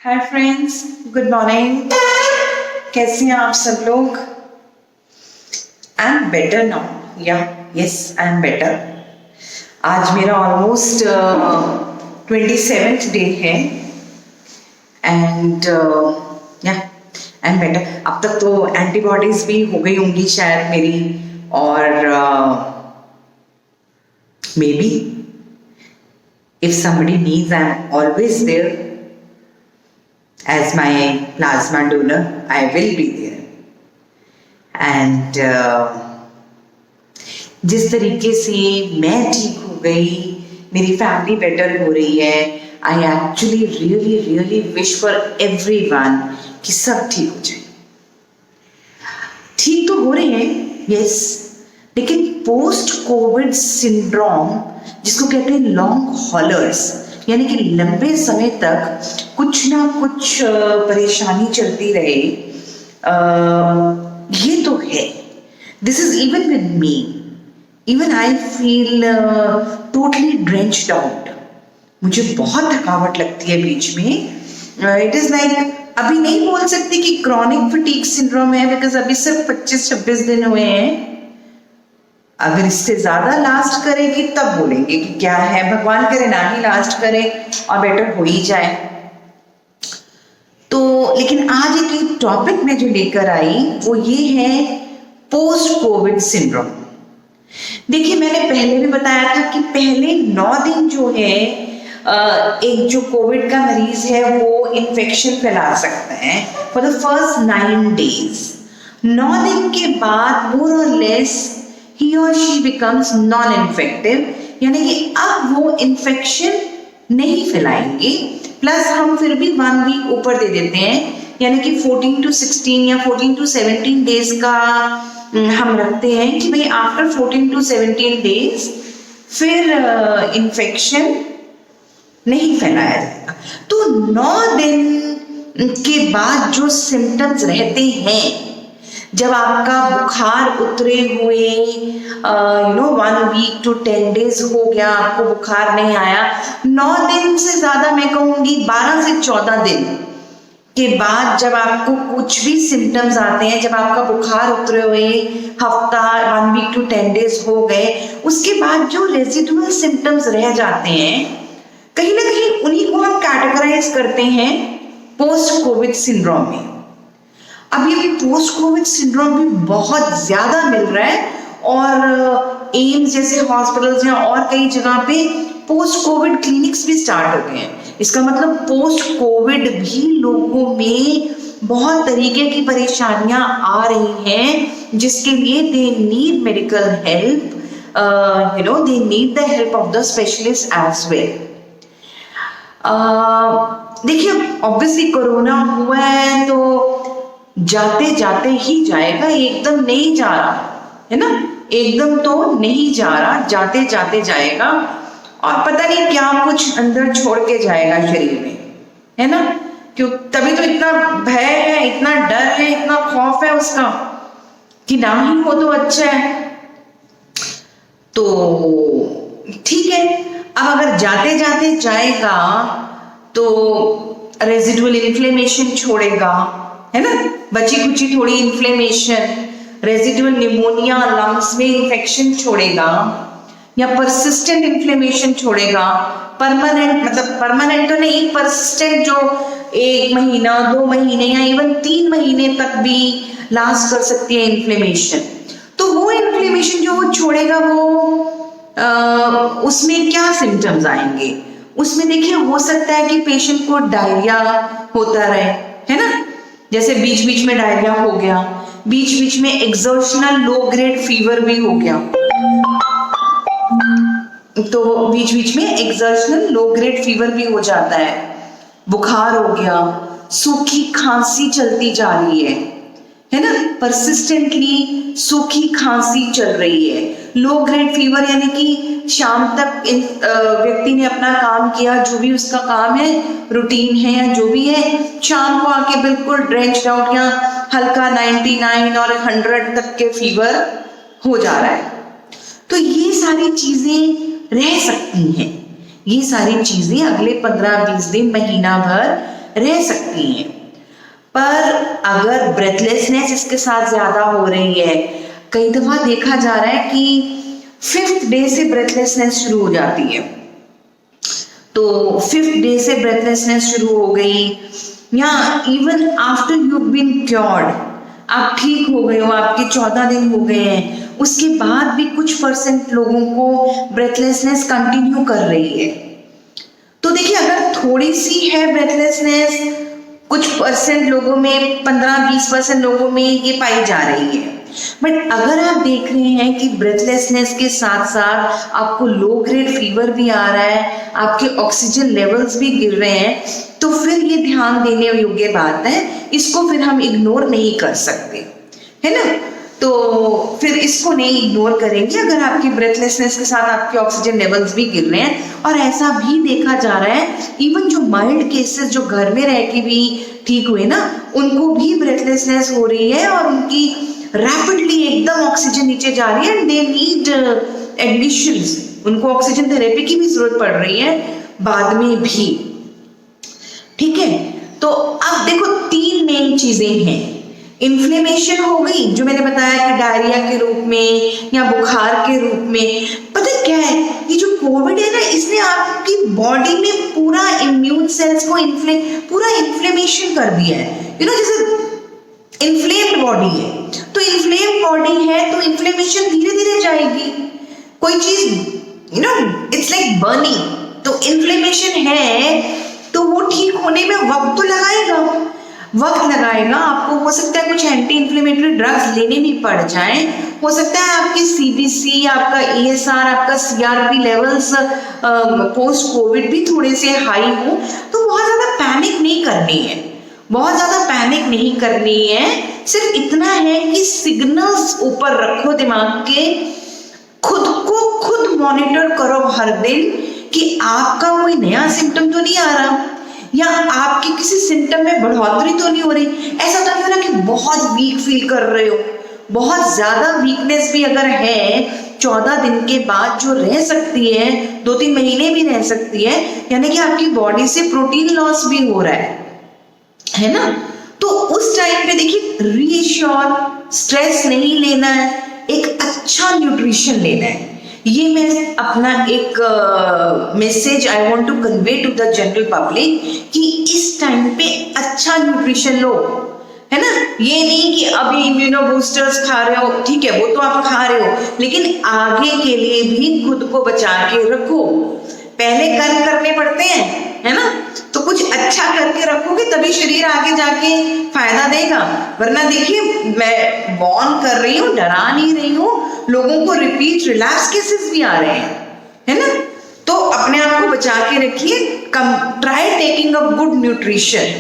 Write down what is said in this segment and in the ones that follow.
Hi friends, good morning. कैसे हैं आप सब लोग? I am better now. Yes, I am better. आज मेरा ऑलमोस्ट 27th डे है एंड या आई एम बेटर। अब तक तो एंटीबॉडीज भी हो गई होंगी शायद मेरी, और may be if somebody needs, I'm always there as my plasma donor. I will be there. And जिस तरीके से मैं ठीक हो गई, मेरी फैमिली बेटर हो रही है, I actually really wish for everyone कि सब ठीक हो जाए। ठीक तो हो रहे हैं, यस, लेकिन पोस्ट कोविड सिंड्रोम, जिसको कहते हैं लॉन्ग हॉलर्स, यानी कि लंबे समय तक कुछ ना कुछ परेशानी चलती रहे, ये तो है। This is even with me. Even I feel totally drenched out. मुझे बहुत थकावट लगती है बीच में। इट इज लाइक, अभी नहीं बोल सकती कि क्रॉनिक फटीग सिंड्रोम है, बिकॉज अभी सिर्फ 25-26 दिन हुए हैं। अगर इससे ज्यादा लास्ट करेगी तब बोलेंगे कि क्या है। भगवान करे ना ही लास्ट करे और बेटर हो ही जाए। तो लेकिन आज एक टॉपिक में जो लेकर आई वो ये है पोस्ट कोविड सिंड्रोम। देखिए, मैंने पहले भी बताया था कि पहले 9 दिन जो है एक जो कोविड का मरीज है वो इन्फेक्शन फैला सकते हैं फॉर द फर्स्ट 9 days। 9 दिन के बाद मोर और less he or she becomes non-infective, यानी कि अब वो इन्फेक्शन नहीं फैलाएंगे। प्लस हम फिर भी 1 वीक ऊपर दे देते हैं, यानी कि 14 to 16 या 14 to 17 डेज का हम रखते हैं कि भाई आफ्टर 14 to 17 डेज फिर इन्फेक्शन नहीं फैलाया जाएगा। तो 9 दिन के बाद जो सिम्टम्स रहते हैं, जब आपका बुखार उतरे हुए 1 week to 10 days हो गया, आपको बुखार नहीं आया, 9 दिन से ज्यादा मैं कहूंगी 12 से 14 दिन के बाद जब आपको कुछ भी सिम्टम्स आते हैं, जब आपका बुखार उतरे हुए हफ्ता 1 week to 10 days हो गए, उसके बाद जो रेजिडुअल सिम्टम्स रह जाते हैं, कहीं ना कहीं उन्हीं को हम कैटेगराइज करते हैं पोस्ट कोविड सिंड्रोम में। अब ये पोस्ट कोविड सिंड्रोम भी बहुत ज्यादा मिल रहा है, और एम्स जैसे हॉस्पिटल्स या और कई जगह पे पोस्ट कोविड क्लिनिक्स भी स्टार्ट हो गए हैं। इसका मतलब पोस्ट कोविड भी लोगों में बहुत तरीके की परेशानियां आ रही हैं, जिसके लिए they need medical help, they need the help of the specialist as well. देखिए, ऑब्वियसली कोरोना हुआ है तो जाते जाते ही जाएगा, एकदम नहीं जा रहा है ना, एकदम तो नहीं जा रहा, जाते जाते जाएगा, और पता नहीं क्या कुछ अंदर छोड़ के जाएगा शरीर में, है ना। क्यों? तभी तो इतना भय है, इतना डर है, इतना खौफ है उसका कि ना ही हो तो अच्छा है। तो ठीक है, अब अगर जाते जाते जाएगा तो रेजिडुअल इन्फ्लेमेशन छोड़ेगा, है ना, बची कुची थोड़ी इन्फ्लेमेशन, रेजिडुअल निमोनिया, लंग्स में इन्फेक्शन छोड़ेगा, या परसिस्टेंट इन्फ्लेमेशन छोड़ेगा। परमानेंट मतलब परमानेंट तो नहीं, परसिस्टेंट जो 1 महीना 2 महीने या इवन 3 महीने तक भी लास्ट कर सकती है इन्फ्लेमेशन। तो वो इन्फ्लेमेशन जो वो छोड़ेगा, वो उसमें क्या सिम्टम्स आएंगे? उसमें देखिए, हो सकता है कि पेशेंट को डायरिया होता रहे, है ना, जैसे बीच बीच में डायरिया हो गया, बीच बीच में एक्सर्शनल लो ग्रेड फीवर भी हो गया, तो बीच बीच में एक्सर्शनल लो ग्रेड फीवर भी हो जाता है, बुखार हो गया, सूखी खांसी चलती जा रही है ना, परसिस्टेंटली सूखी खांसी चल रही है, लो ग्रेड फीवर, यानी कि शाम तक व्यक्ति ने अपना काम किया, जो भी उसका काम है, रूटीन है या जो भी है, शाम को आके बिल्कुल ड्रेंच्ड आउट या हल्का 99 और 100 तक के फीवर हो जा रहा है। तो ये सारी चीजें रह सकती हैं, ये सारी चीजें अगले 15-20 दिन, महीना भर रह सकती हैं। पर अगर ब्रेथलेसनेस इसके साथ ज्यादा हो रही है, कई दफा देखा जा रहा है कि 5th डे से ब्रेथलेसनेस शुरू हो जाती है, तो 5th डे से ब्रेथलेसनेस शुरू हो गई, या even after you been cured, आप ठीक हो गए हो, आपके 14 दिन हो गए हैं, उसके बाद भी कुछ % लोगों को ब्रेथलेसनेस कंटिन्यू कर रही है। तो देखिए, अगर थोड़ी सी है ब्रेथलेसनेस, कुछ % लोगों में, 15-20% लोगों में ये पाई जा रही है, बट अगर आप देख रहे हैं कि ब्रेथलेसनेस के साथ साथ आपको लो ग्रेड फीवर भी आ रहा है, आपके ऑक्सीजन लेवल्स भी गिर रहे हैं, तो फिर ये ध्यान देने योग्य बात है, इसको फिर हम इग्नोर नहीं कर सकते, है ना। तो फिर इसको नहीं इग्नोर करेंगे अगर आपकी ब्रेथलेसनेस के साथ आपके ऑक्सीजन लेवल्स भी गिर रहे हैं। और ऐसा भी देखा जा रहा है, इवन जो माइल्ड केसेस जो घर में रह के भी ठीक हुए ना, उनको भी ब्रेथलेसनेस हो रही है और उनकी रैपिडली एकदम ऑक्सीजन नीचे जा रही है एंड दे नीड एडमिशंस, उनको ऑक्सीजन थेरेपी की भी जरूरत पड़ रही है बाद में भी। ठीक है, तो अब देखो 3 मेन चीजें हैं। इन्फ्लेमेशन हो गई, जो मैंने बताया कि डायरिया के रूप में या बुखार के रूप में। पता क्या है, ये जो कोविड है ना, इसने आपकी बॉडी में पूरा इम्यून सेल्स को पूरा इन्फ्लेमेशन कर दिया है। जैसे इन्फ्लेम्ड बॉडी है, तो इन्फ्लेम्ड बॉडी है तो इन्फ्लेमेशन धीरे धीरे जाएगी। कोई चीज इट्स लाइक बर्निंग, तो इन्फ्लेमेशन है तो वो ठीक होने में वक्त तो लगाएगा। आपको हो सकता है कुछ एंटी इन्फ्लेमेटरी ड्रग्स लेने भी पड़ जाएं, हो सकता है आपकी सीबीसी, आपका ईएसआर, आपका सीआरपी लेवल्स पोस्ट कोविड भी थोड़े से हाई हो। तो बहुत ज्यादा पैनिक नहीं करनी है, सिर्फ इतना है कि सिग्नल्स ऊपर रखो दिमाग के, खुद को खुद मॉनिटर करो हर दिन कि आपका कोई नया सिम्टम तो नहीं आ रहा, या आपकी किसी सिम्टम में बढ़ोतरी तो नहीं हो रही। ऐसा तो नहीं हो रहा कि बहुत वीक फील कर रहे हो। बहुत ज्यादा वीकनेस भी अगर है 14 दिन के बाद जो रह सकती है, 2-3 महीने भी रह सकती है, यानी कि आपकी बॉडी से प्रोटीन लॉस भी हो रहा है ना। तो उस टाइम पे देखिए, रीएश्योर, स्ट्रेस नहीं लेना है, एक अच्छा न्यूट्रिशन लेना है। ये मैं अपना एक message I want to convey to the general public कि इस टाइम पे अच्छा न्यूट्रिशन लो, है ना। ये नहीं कि अभी इम्यूनो बूस्टर्स खा रहे हो, ठीक है, वो तो आप खा रहे हो, लेकिन आगे के लिए भी खुद को बचा के रखो। पहले कर्म करने पड़ते हैं, है ना, तो कुछ अच्छा करके रखोगे तभी शरीर आगे जाके फायदा देगा। वरना देखिए, मैं वार्न कर रही हूँ, डरा नहीं रही हूँ, लोगों को रिपीट रिलैप्स केसेस भी आ रहे हैं, है ना। तो अपने आप को बचा के रखिए। Try taking a good nutrition,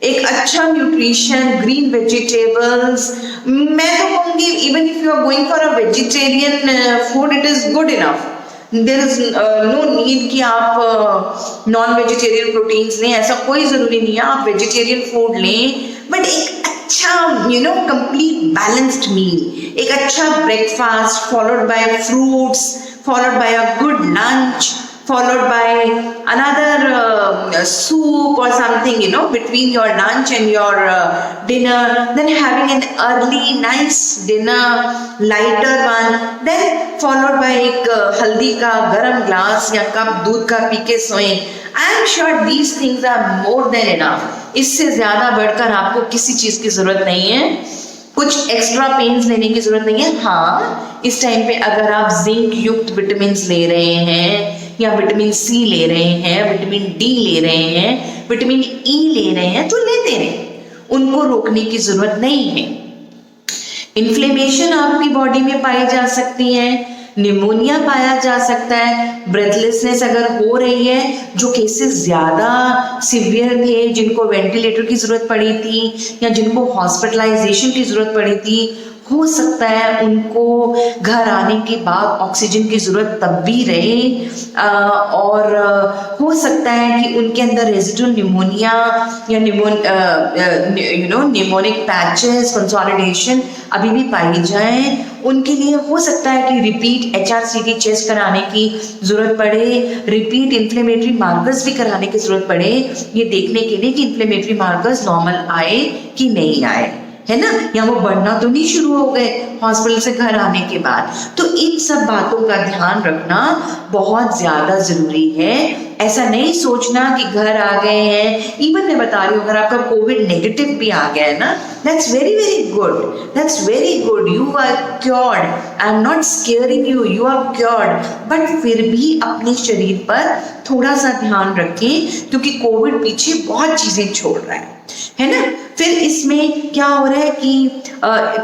एक अच्छा न्यूट्रिशन, ग्रीन वेजिटेबल्स। मैं तो कहूँगी even if you are going for a vegetarian food, it is good enough. There is no need कि आप नॉन वेजिटेरियन प्रोटीन्स लें, ऐसा कोई जरूरी नहीं है। आप वेजिटेरियन फूड लें, बट एक अच्छा कंप्लीट बैलेंस्ड मील, एक अच्छा breakfast followed by fruits, followed by a good lunch, followed by another soup or something, between your lunch and your dinner, then having an early nice dinner, lighter one, then followed by एक हल्दी का गरम glass या cup दूध का P के सोएं। I am sure these things are more than enough. इससे ज्यादा बढ़कर आपको किसी चीज की जरूरत नहीं है, कुछ एक्स्ट्रा पेन्स लेने की जरूरत नहीं है। हाँ, इस टाइम पे अगर आप जिंक युक्त विटामिन ले रहे हैं, या विटामिन सी ले रहे हैं, विटामिन डी ले रहे हैं, विटामिन ई ले रहे हैं, तो लेते रहें, उनको रोकने की जरूरत नहीं है। इन्फ्लेमेशन आपकी बॉडी में पाई जा सकती है, निमोनिया पाया जा सकता है, ब्रेथलेसनेस अगर हो रही है, जो केसेस ज्यादा सिवियर थे, जिनको वेंटिलेटर की जरूरत पड़ी थी या जिनको हॉस्पिटलाइजेशन की जरूरत पड़ी थी, हो सकता है उनको घर आने के बाद ऑक्सीजन की जरूरत तब भी रहे, और हो सकता है कि उनके अंदर रेजिडुअल निमोनिया या निमोनिक पैचेस, कंसोलिडेशन अभी भी पाई जाए। उनके लिए हो सकता है कि रिपीट HRCT चेस्ट कराने की ज़रूरत पड़े, रिपीट इन्फ्लेमेटरी मार्कर्स भी कराने की ज़रूरत पड़े, ये देखने के लिए कि इन्फ्लेमेटरी मार्कर्स नॉर्मल आए कि नहीं आए, है ना, या वो बढ़ना तो नहीं शुरू हो गए हॉस्पिटल से घर आने के बाद। तो इन सब बातों का ध्यान रखना बहुत ज़्यादा ज़रूरी है। ऐसा नहीं सोचना कि घर आ गए हैं, इवन मैं बता रही हूँ अगर आपका कोविड नेगेटिव भी आ गया है ना, that's very very good, that's very good, you are cured, I am not scaring you, you are cured, but फिर भी अपने शरीर पर थोड़ा सा ध्यान रखें क्योंकि कोविड पीछे बहुत चीज़ें छोड़ रहा है ना। फिर इसमें क्या हो रहा है कि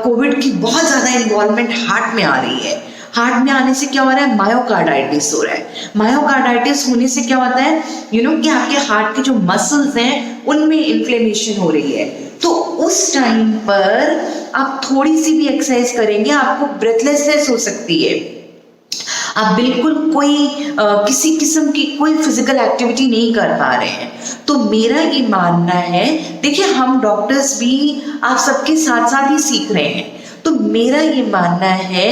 कोविड की बहुत ज़्यादा इन्वॉल्वमेंट हार्ट में आ रही है। हार्ट में आने से क्या हो रहा है, मायोकार्डाइटिस हो रहा है। मायोकार्डाइटिस होने से क्या होता है, कि आपके हार्ट के जो मसल्स हैं उनमें इन्फ्लेमेशन हो रही है। तो उस टाइम पर आप थोड़ी सी भी एक्सरसाइज करेंगे आपको ब्रेथलेसनेस हो सकती है, आप बिल्कुल किसी किस्म की कोई फिजिकल एक्टिविटी नहीं कर पा रहे हैं। तो मेरा ये मानना है, देखिए हम डॉक्टर्स भी आप सबके साथ साथ ही सीख रहे हैं, तो मेरा ये मानना है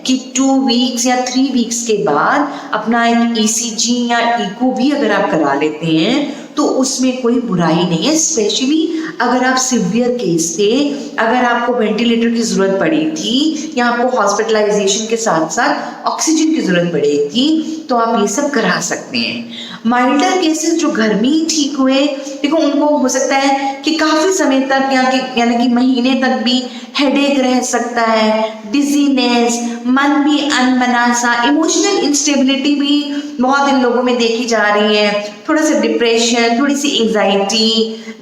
कि 2 वीक्स या 3 वीक्स के बाद अपना एक ECG या इको भी अगर आप करा लेते हैं तो उसमें कोई बुराई नहीं है। स्पेशली अगर आप सिवियर केस थे, अगर आपको वेंटिलेटर की ज़रूरत पड़ी थी या आपको हॉस्पिटलाइजेशन के साथ साथ ऑक्सीजन की ज़रूरत पड़ी थी, तो आप ये सब करा सकते हैं। माइल्डर केसेस जो घर में ही ठीक हुए, देखो उनको हो सकता है कि काफ़ी समय तक यानी कि महीने तक भी हेडेक रह सकता है, डिजीनेस, मन भी अनबना सा, इमोशनल इंस्टेबिलिटी भी बहुत इन लोगों में देखी जा रही है, थोड़ा सा डिप्रेशन, थोड़ी सी एंजाइटी,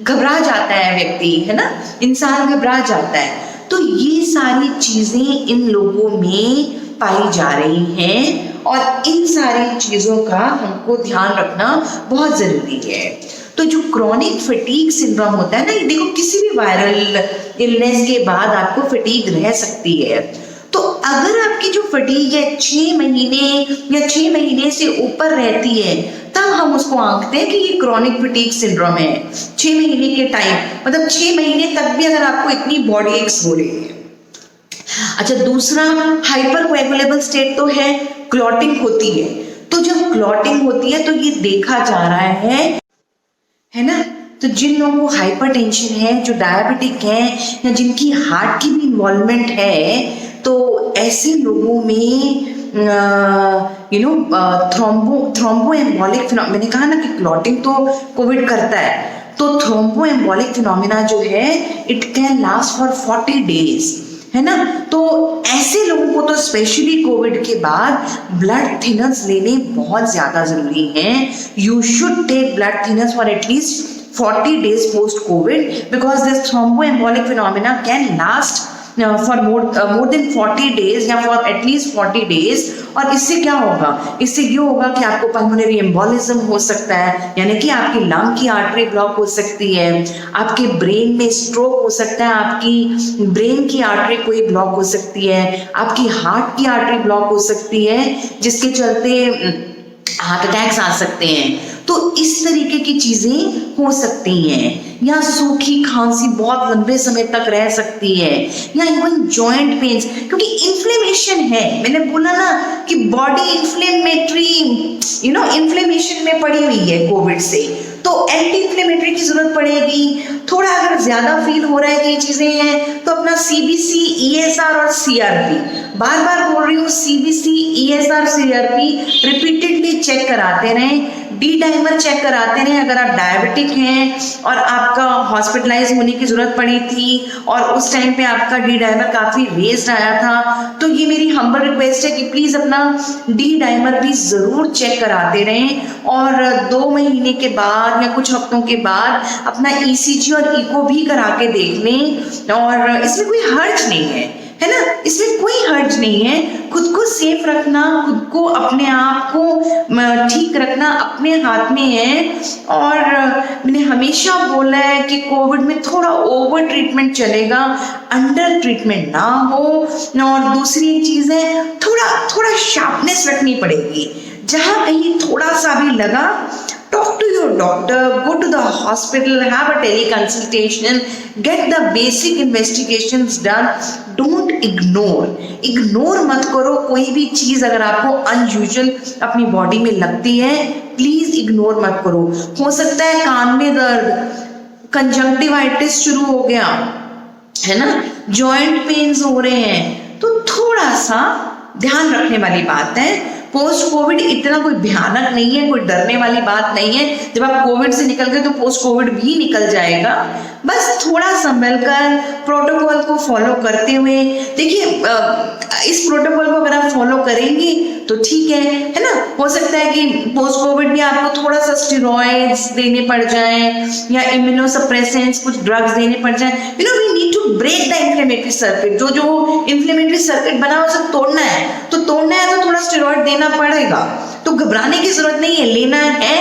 घबरा जाता है व्यक्ति, है ना, इंसान घबरा जाता है। तो ये सारी चीज़ें इन लोगों में पाई जा रही हैं और इन सारी चीज़ों का हमको ध्यान रखना बहुत ज़रूरी है। तो जो क्रॉनिक फटीग सिंड्रोम होता है ना, ये देखो किसी भी वायरल इलनेस के बाद आपको फटीग रह सकती है। तो अगर आपकी जो फटीग है 6 महीने या 6 महीने से ऊपर रहती है, तब हम उसको आंकते हैं कि ये क्रॉनिक फटीग सिंड्रोम है। 6 महीने के टाइम, मतलब 6 महीने तक भी अगर आपको इतनी बॉडी एक्स हो रही है। अच्छा, दूसरा हाइपर कोएगुलेबल स्टेट तो है, क्लॉटिंग होती है। तो जब क्लॉटिंग होती है तो ये देखा जा रहा है ना, तो जिन लोगों को हाइपरटेंशन है, जो डायबिटिक हैं या जिनकी हार्ट की भी इन्वॉल्वमेंट है, तो ऐसे लोगों में थ्रोम्बो एम्बोलिक फिनोमिना, मैंने कहा ना कि क्लॉटिंग तो कोविड करता है, तो थ्रोम्बो एम्बोलिक फिनोमिना जो है it can last for 40 days, है ना। तो ऐसे लोगों को तो स्पेशली कोविड के बाद ब्लड थिनर्स लेने बहुत ज़्यादा ज़रूरी हैं। You should take blood thinners for at least 40 days post COVID because this thromboembolic phenomena can last for more than 40 days या for at least 40 days। और इससे क्या होगा, इससे ये होगा कि आपको पल्मोनरी एम्बोलिज्म हो सकता है, यानी कि आपकी लंग की आर्टरी ब्लॉक हो सकती है, आपके ब्रेन में स्ट्रोक हो सकता है, आपकी ब्रेन की आर्टरी कोई ब्लॉक हो सकती है, आपकी हार्ट की आर्टरी ब्लॉक हो सकती है, जिसके चलते हार्ट अटैक्स आ सकते हैं। तो इस तरीके की चीजें हो सकती हैं, या सूखी खांसी बहुत लंबे समय तक रह सकती है, या इवन जॉइंट पेन्स, क्योंकि इन्फ्लेमेशन है। मैंने बोला ना कि बॉडी इन्फ्लेमेटरी इन्फ्लेमेशन में पड़ी हुई है कोविड से, तो एंटी इन्फ्लेमेटरी की जरूरत पड़ेगी। थोड़ा अगर ज्यादा फील हो रहा है कि ये चीजें हैं, तो अपना CBC, ESR और CRP, बार बार बोल रही हूँ, CBC, ESR, CRP repeatedly check कराते रहें। डी डाइमर चेक कराते रहें। अगर आप डायबिटिक हैं और आपका हॉस्पिटलाइज होने की जरूरत पड़ी थी और उस टाइम पे आपका डी डाइमर काफी रेज्ड आया था, तो ये मेरी हम्बल रिक्वेस्ट है कि प्लीज अपना डी डाइमर भी जरूर चेक कराते रहें, और 2 महीने के बाद या कुछ हफ्तों के बाद अपना ECG और इको भी करा के देख लें। और इसमें कोई हर्ज नहीं है ना, इसमें कोई हर्ज नहीं है। खुद को सेफ रखना, खुद को अपने आप को ठीक रखना अपने हाथ में है। और मैंने हमेशा बोला है कि कोविड में थोड़ा ओवर ट्रीटमेंट चलेगा, अंडर ट्रीटमेंट ना हो। और दूसरी चीज है, थोड़ा शार्पनेस रखनी पड़ेगी। जहां कहीं थोड़ा सा भी लगा talk to your doctor, go to the hospital, have a teleconsultation, get the basic investigations done. Don't ignore मत करो कोई भी चीज अगर आपको अनयूजुअल अपनी बॉडी में लगती है, प्लीज इग्नोर मत करो। हो सकता है कान में दर्द, कंजंक्टिवाइटिस शुरू हो गया है ना, जॉइंट पेन्स हो रहे हैं, तो थोड़ा सा ध्यान रखने वाली बात है। पोस्ट कोविड इतना कोई भयानक नहीं है, कोई डरने वाली बात नहीं है। जब आप कोविड से निकल गए तो पोस्ट कोविड भी निकल जाएगा। बस थोड़ा संभल कर प्रोटोकॉल को फॉलो करते हुए, देखिए इस प्रोटोकॉल को अगर आप फॉलो करेंगे तो ठीक है ना। हो सकता है कि पोस्ट कोविड में आपको थोड़ा सा स्टेरॉइड्स देने पड़ जाएं या इम्यूनोसप्रेसेंट्स, कुछ ड्रग्स देने पड़ जाएं। We need to break the inflammatory circuit. जो इन्फ्लेमेटरी सर्किट बना है उसे तोड़ना है, तो थोड़ा स्टेरॉइड देना पड़ेगा। तो घबराने की जरूरत नहीं है, लेना है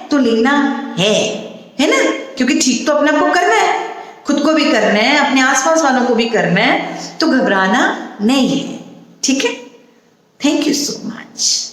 तो लेना है ना, क्योंकि ठीक तो अपने आप को करना है, खुद को भी करना है, अपने आसपास वालों को भी करना है, तो घबराना नहीं है। ठीक है, थैंक यू सो मच।